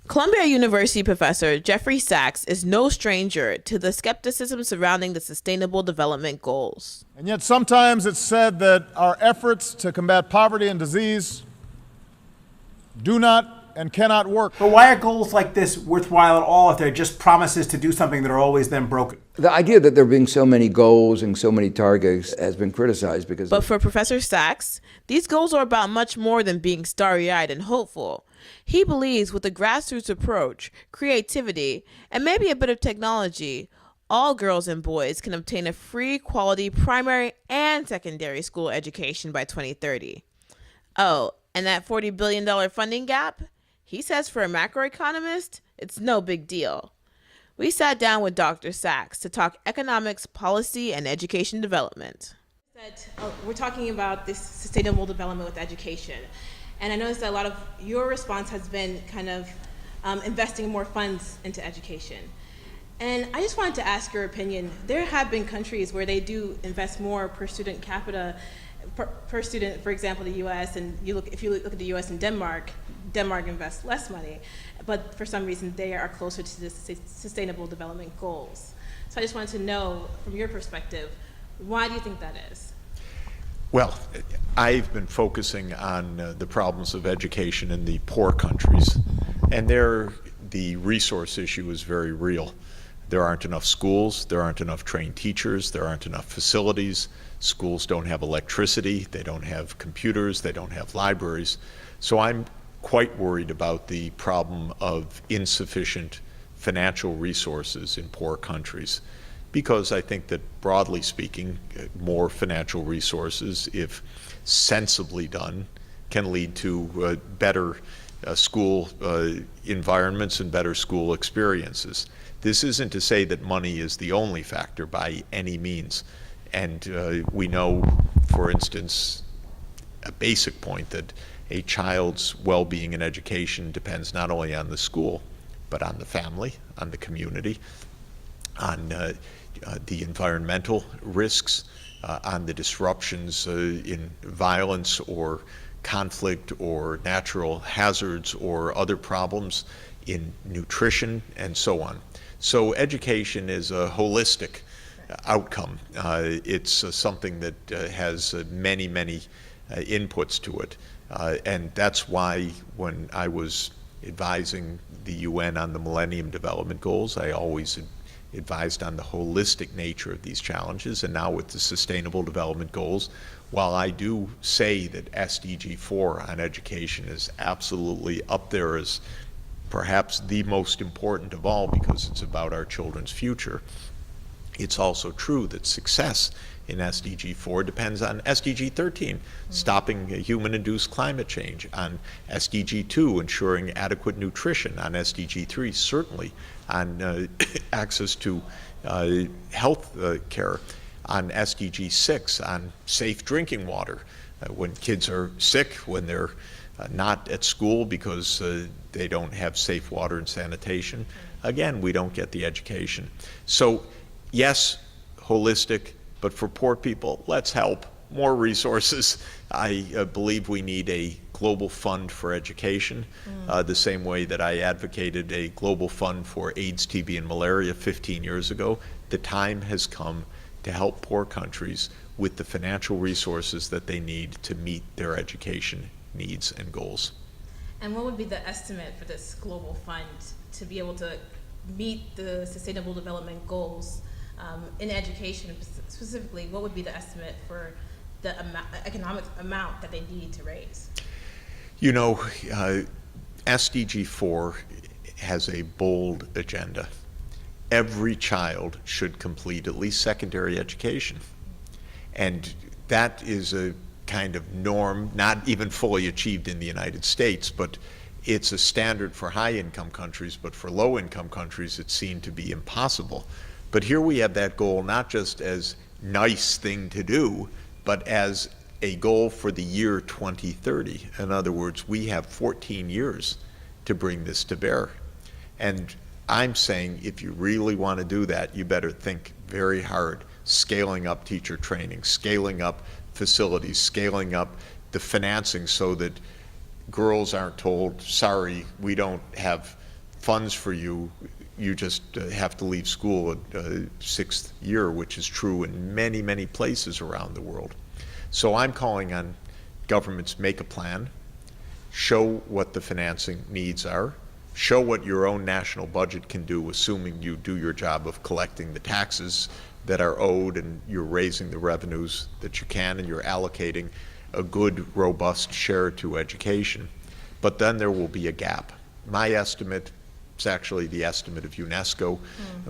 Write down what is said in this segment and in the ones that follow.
Columbia University Professor Jeffery Sachs is no stranger to the skepticism surrounding the Sustainable Development Goals. And yet sometimes it's said that our efforts to combat poverty and disease do not and cannot work. But why are goals like this worthwhile at all if they're just promises to do something that are always then broken? The idea that there being so many goals and so many targets has been criticized because... But for Professor Sachs, these goals are about much more than being starry-eyed and hopeful. He believes with a grassroots approach, creativity, and maybe a bit of technology, all girls and boys can obtain a free, quality primary and secondary school education by 2030. Oh, and that $40 billion funding gap? He says for a macroeconomist, it's no big deal. We sat down with Dr. Sachs to talk economics, policy, and education development. We're talking about this sustainable development with education. And I noticed that a lot of your response has been kind of investing more funds into education. And I just wanted to ask your opinion. There have been countries where they do invest more per student capita, per student, for example, the US, and if you look at the US and Denmark invests less money, but for some reason they are closer to the sustainable development goals. So I just wanted to know, from your perspective, why do you think that is? Well, I've been focusing on the problems of education in the poor countries, and there the resource issue is very real. There aren't enough schools, there aren't enough trained teachers, there aren't enough facilities, schools don't have electricity, they don't have computers, they don't have libraries. So I'm quite worried about the problem of insufficient financial resources in poor countries, because I think that, broadly speaking, more financial resources, if sensibly done, can lead to better school environments and better school experiences. This isn't to say that money is the only factor by any means. And we know, for instance, a basic point that a child's well-being and education depends not only on the school, but on the family, on the community, on the environmental risks, on the disruptions in violence or conflict or natural hazards or other problems in nutrition and so on. So education is a holistic outcome. It's something that has many, many inputs to it. And that's why when I was advising the UN on the Millennium Development Goals, I always advised on the holistic nature of these challenges. And now with the Sustainable Development Goals, while I do say that SDG 4 on education is absolutely up there as perhaps the most important of all because it's about our children's future, it's also true that success in SDG 4 depends on SDG 13, stopping human-induced climate change, on SDG 2, ensuring adequate nutrition, on SDG 3, certainly on access to health care, on SDG 6, on safe drinking water, when kids are sick, when they're not at school because they don't have safe water and sanitation. Again, we don't get the education. So yes, holistic, but for poor people, let's help. More resources. I believe we need a global fund for education, the same way that I advocated a global fund for AIDS, TB, and malaria 15 years ago. The time has come to help poor countries with the financial resources that they need to meet their education needs and goals. And what would be the estimate for this global fund to be able to meet the Sustainable Development Goals in education specifically? What would be the estimate for the economic amount that they need to raise? You know, SDG 4 has a bold agenda. Every child should complete at least secondary education. And that is a kind of norm, not even fully achieved in the United States, but it's a standard for high-income countries, but for low-income countries it's seen to be impossible. But here we have that goal not just as nice thing to do, but as a goal for the year 2030. In other words, we have 14 years to bring this to bear. And I'm saying if you really want to do that, you better think very hard, scaling up teacher training, scaling up facilities, scaling up the financing so that girls aren't told, sorry, we don't have funds for you. You just have to leave school at sixth year, which is true in many, many places around the world. So I'm calling on governments, make a plan, show what the financing needs are, show what your own national budget can do, assuming you do your job of collecting the taxes that are owed and you're raising the revenues that you can and you're allocating a good, robust share to education. But then there will be a gap. My estimate, it's actually the estimate of UNESCO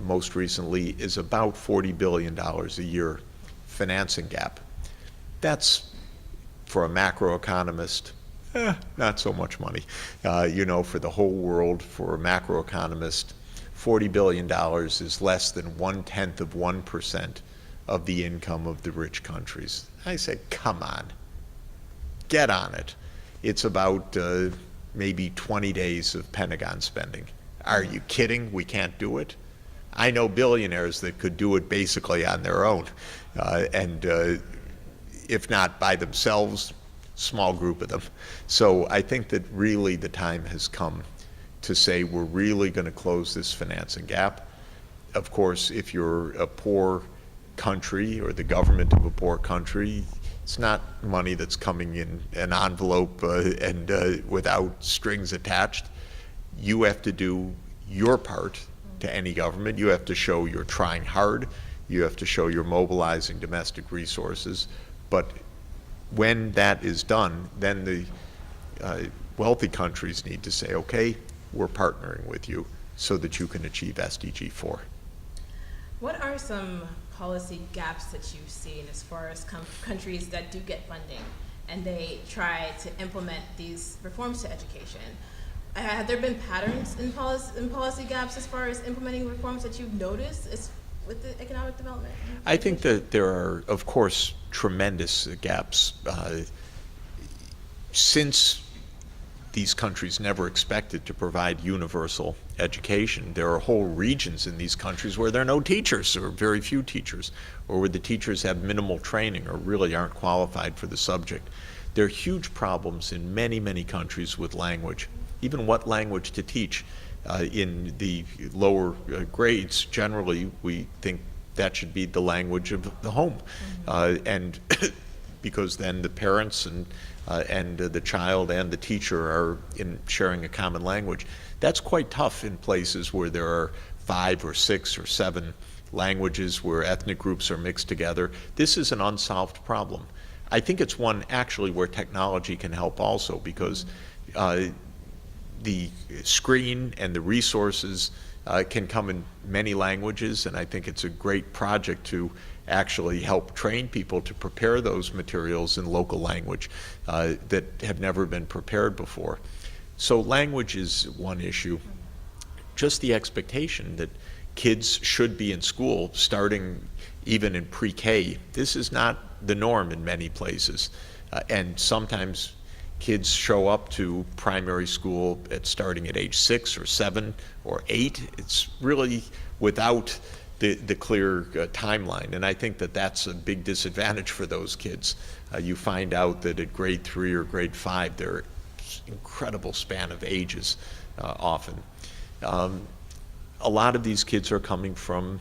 most recently, is about $40 billion a year financing gap. That's, for a macroeconomist, not so much money. You know, for the whole world, for a macroeconomist, $40 billion is less than 0.1% of the income of the rich countries. I say, come on, get on it. It's about maybe 20 days of Pentagon spending. Are you kidding? We can't do it? I know billionaires that could do it basically on their own, and if not by themselves, small group of them. So I think that really the time has come to say we're really going to close this financing gap. Of course, if you're a poor country or the government of a poor country, it's not money that's coming in an envelope and without strings attached. You have to do your part to any government. You have to show you're trying hard. You have to show you're mobilizing domestic resources. But when that is done, then the wealthy countries need to say, okay, we're partnering with you so that you can achieve SDG 4. What are some policy gaps that you've seen as far as countries that do get funding and they try to implement these reforms to education? Have there been patterns in policy gaps as far as implementing reforms that you've noticed with the economic development? I think that there are, of course, tremendous gaps. Since these countries never expected to provide universal education, there are whole regions in these countries where there are no teachers or very few teachers, or where the teachers have minimal training or really aren't qualified for the subject. There are huge problems in many, many countries with language, even what language to teach. In the lower grades, generally, we think that should be the language of the home. And because then the parents and the child and the teacher are sharing a common language. That's quite tough in places where there are 5 or 6 or 7 languages, where ethnic groups are mixed together. This is an unsolved problem. I think it's one actually where technology can help also, because the screen and the resources can come in many languages, and I think it's a great project to actually help train people to prepare those materials in local language that have never been prepared before. So language is one issue. Just the expectation that kids should be in school starting even in pre-K. This is not the norm in many places. And sometimes kids show up to primary school starting at age 6 or 7 or 8. It's really without the clear timeline. And I think that that's a big disadvantage for those kids. You find out that at grade 3 or grade 5, they're incredible span of ages often. A lot of these kids are coming from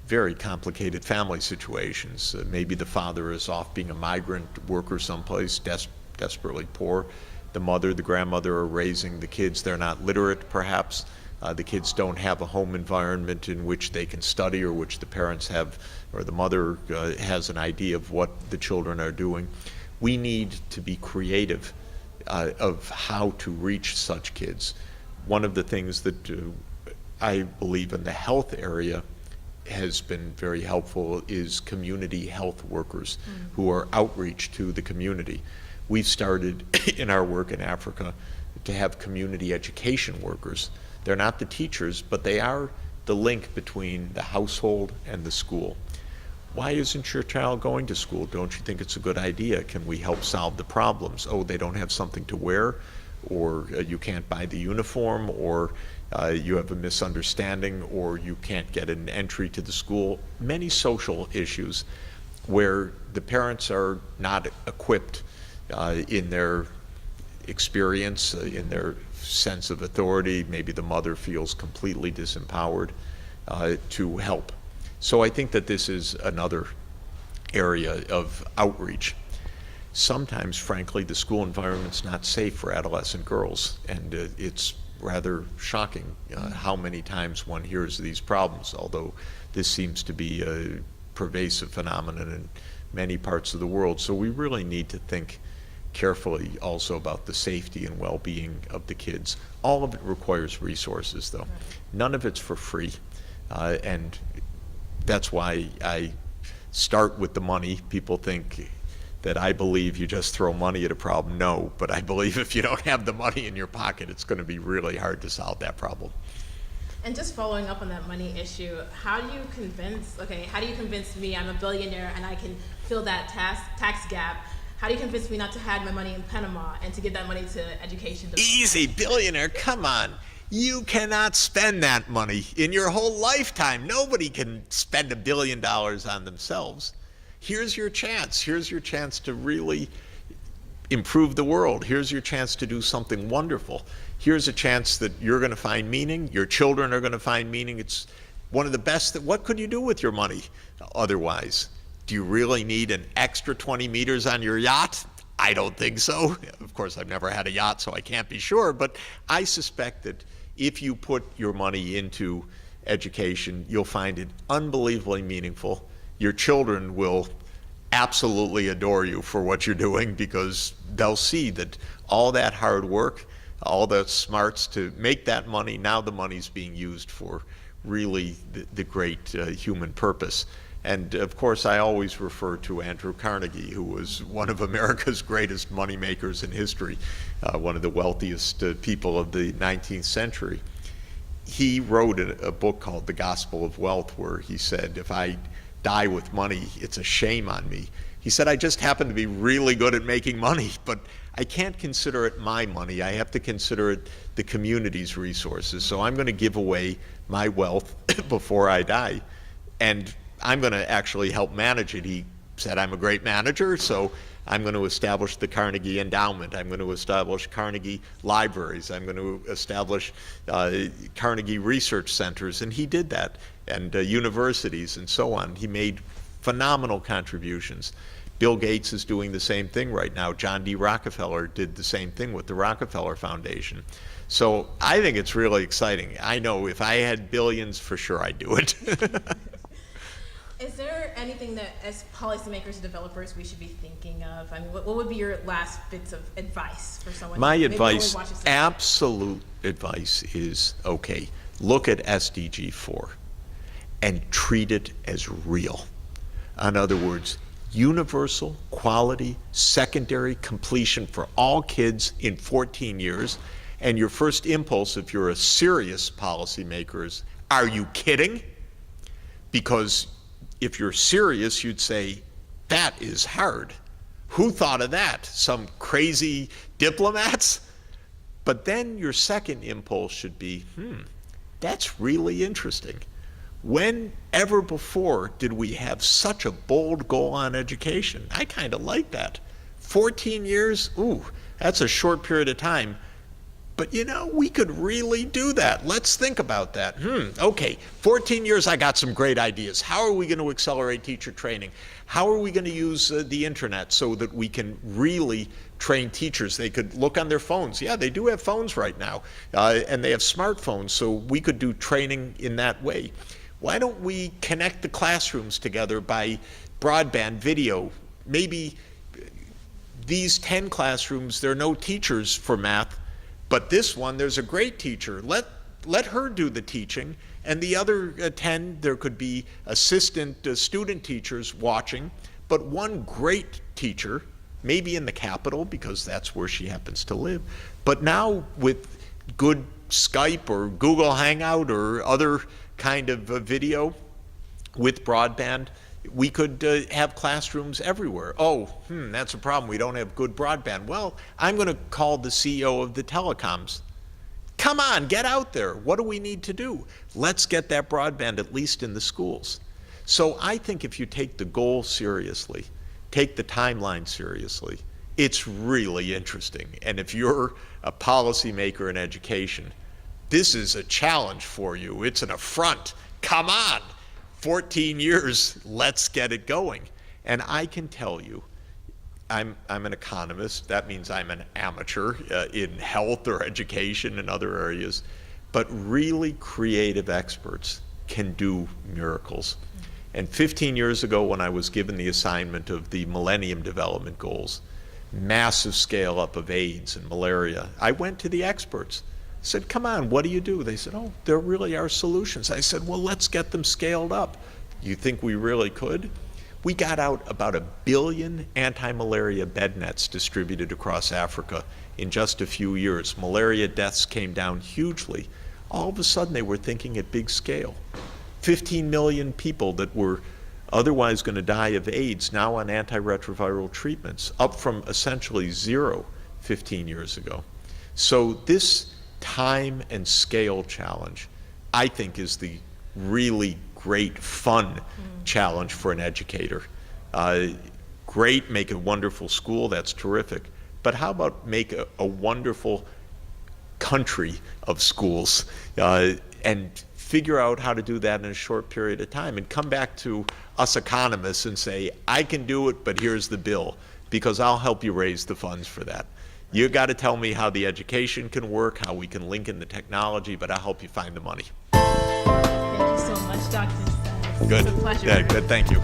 very complicated family situations. Maybe the father is off being a migrant worker someplace, desperately poor. The mother, the grandmother are raising the kids. They're not literate, perhaps. The kids don't have a home environment in which they can study, or which the parents have, or the mother has an idea of what the children are doing. We need to be creative of how to reach such kids. One of the things that I believe in the health area has been very helpful is community health workers who are outreach to the community. We've started in our work in Africa to have community education workers. They're not the teachers, but they are the link between the household and the school. Why isn't your child going to school? Don't you think it's a good idea? Can we help solve the problems? Oh, they don't have something to wear, or you can't buy the uniform, or you have a misunderstanding, or you can't get an entry to the school. Many social issues where the parents are not equipped in their experience, in their sense of authority. Maybe the mother feels completely disempowered to help. So I think that this is another area of outreach. Sometimes, frankly, the school environment's not safe for adolescent girls, and it's rather shocking how many times one hears these problems, although this seems to be a pervasive phenomenon in many parts of the world. So we really need to think carefully also about the safety and well-being of the kids. All of it requires resources, though. None of it's for free, and that's why I start with the money. People think that I believe you just throw money at a problem. No, but I believe if you don't have the money in your pocket, it's going to be really hard to solve that problem. And just following up on that money issue, how do you convince me I'm a billionaire and I can fill that tax gap? How do you convince me not to hide my money in Panama and to give that money to education? Easy, billionaire, come on. You cannot spend that money in your whole lifetime. Nobody can spend $1 billion on themselves. Here's your chance. Here's your chance to really improve the world. Here's your chance to do something wonderful. Here's a chance that you're going to find meaning. Your children are going to find meaning. It's one of the best. What could you do with your money otherwise? Do you really need an extra 20 meters on your yacht? I don't think so. Of course, I've never had a yacht, so I can't be sure. But I suspect that if you put your money into education, you'll find it unbelievably meaningful. Your children will absolutely adore you for what you're doing, because they'll see that all that hard work, all the smarts to make that money, now the money's being used for really the great human purpose. And of course, I always refer to Andrew Carnegie, who was one of America's greatest moneymakers in history, one of the wealthiest people of the 19th century. He wrote a book called The Gospel of Wealth, where he said, if I die with money, it's a shame on me. He said, I just happen to be really good at making money, but I can't consider it my money. I have to consider it the community's resources. So I'm going to give away my wealth before I die, and I'm going to actually help manage it. He said, I'm a great manager, so I'm going to establish the Carnegie Endowment. I'm going to establish Carnegie Libraries. I'm going to establish Carnegie Research Centers. And he did that, and universities and so on. He made phenomenal contributions. Bill Gates is doing the same thing right now. John D. Rockefeller did the same thing with the Rockefeller Foundation. So I think it's really exciting. I know if I had billions, for sure I'd do it. Is there anything that, as policymakers and developers, we should be thinking of? I mean, what would be your last bits of advice for someone? My who maybe advice, only watches absolute advice is, okay, look at SDG 4 and treat it as real. In other words, universal quality secondary completion for all kids in 14 years. And your first impulse, if you're a serious policymaker, is, are you kidding? Because if you're serious, you'd say, that is hard. Who thought of that? Some crazy diplomats? But then your second impulse should be, that's really interesting. When ever before did we have such a bold goal on education? I kind of like that. 14 years, ooh, that's a short period of time. But you know, we could really do that. Let's think about that. Okay, 14 years, I got some great ideas. How are we going to accelerate teacher training? How are we going to use the internet so that we can really train teachers? They could look on their phones. Yeah, they do have phones right now, and they have smartphones, so we could do training in that way. Why don't we connect the classrooms together by broadband video? Maybe these 10 classrooms, there are no teachers for math, but this one, there's a great teacher. Let her do the teaching, and the other 10, there could be assistant student teachers watching, but one great teacher, maybe in the capital, because that's where she happens to live. But now with good Skype or Google Hangout or other kind of video with broadband, we could have classrooms everywhere. Oh, that's a problem. We don't have good broadband. Well, I'm going to call the CEO of the telecoms. Come on, get out there. What do we need to do? Let's get that broadband at least in the schools. So I think if you take the goal seriously, take the timeline seriously, It's really interesting. And if you're a policymaker in education, this is a challenge for you. It's an affront. Come on, 14 years, let's get it going. And I can tell you, I'm an economist. That means I'm an amateur in health or education and other areas. But really creative experts can do miracles. And 15 years ago, when I was given the assignment of the Millennium Development Goals, massive scale up of AIDS and malaria, I went to the experts. I said, come on, what do you do? They said, oh, there really are solutions. I said, well, let's get them scaled up. You think we really could? We got out about 1 billion anti-malaria bed nets distributed across Africa in just a few years. Malaria deaths came down hugely. All of a sudden, they were thinking at big scale. 15 million people that were otherwise going to die of AIDS now on antiretroviral treatments, up from essentially 0 15 years ago. So this time and scale challenge, I think, is the really great fun challenge for an educator. Great, make a wonderful school, that's terrific. But how about make a wonderful country of schools and figure out how to do that in a short period of time and come back to us economists and say, I can do it, but here's the bill, because I'll help you raise the funds for that. You got to tell me how the education can work, how we can link in the technology, but I'll help you find the money. Thank you so much, Dr. Sachs. Good. It's a pleasure. Yeah, good. Thank you.